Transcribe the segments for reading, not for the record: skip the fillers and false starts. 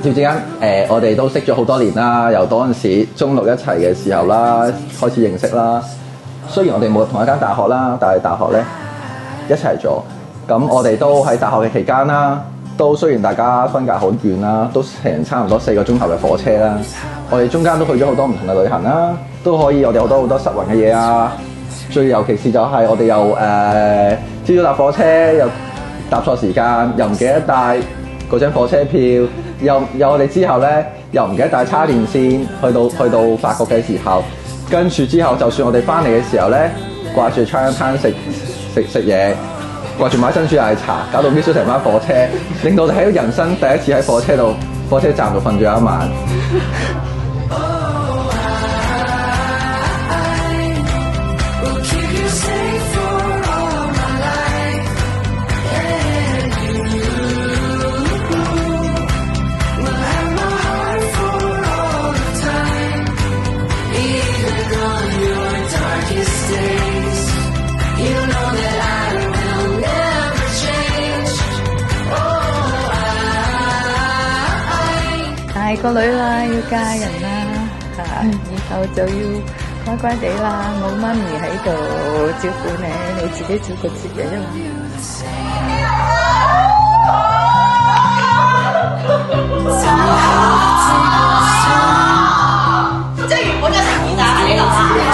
之間我哋都識咗好多年啦，由嗰陣時中六一齊嘅時候啦，開始認識啦。雖然我哋冇同一間大學啦，但係大學咧一齊咗。咁我哋都喺大學嘅期間啦，都雖然大家分隔好遠啦，都成差唔多4個鐘頭嘅火車啦。我哋中間都去咗好多唔同嘅旅行啦，都可以我哋好多實運嘅嘢啊。最尤其是就係我哋又朝早搭火車又搭錯時間，又唔記得帶嗰張火車票，又我哋之後咧又唔記得帶叉電線，去到法國嘅時候，跟住之後就算我哋翻嚟嘅時候咧，掛住 Chinatown 食嘢，掛住買珍珠奶茶，搞到 miss 咗成班火車，令到我哋喺人生第一次喺火車站度瞓咗一晚。大個女啦，要嫁人啦，以後就要乖乖地啦，冇媽咪喺度照顧你，你自己照顧自己啊嘛。即係原本嘅情意就喺呢度啦。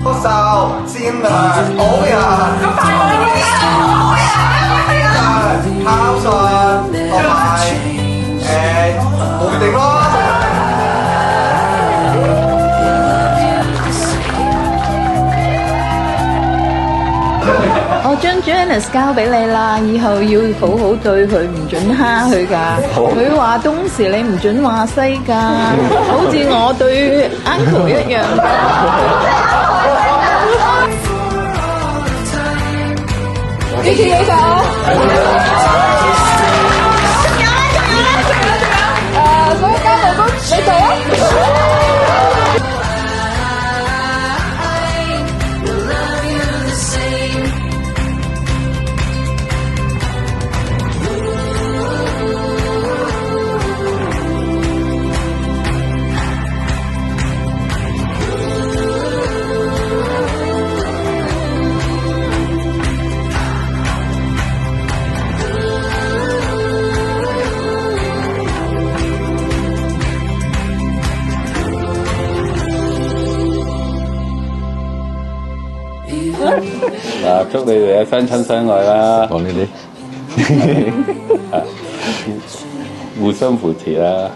高手善良好人，咁快樂嘅好人，孝順同埋無定咯。我將 Janice 交俾你啦，以後要好好對佢，唔准蝦佢㗎。佢話東時你唔准話西㗎，好似我對 uncle 一樣㗎。支持你手。所有家務都你做啊！祝你哋相親相愛啦！講呢啲，互相扶持啦！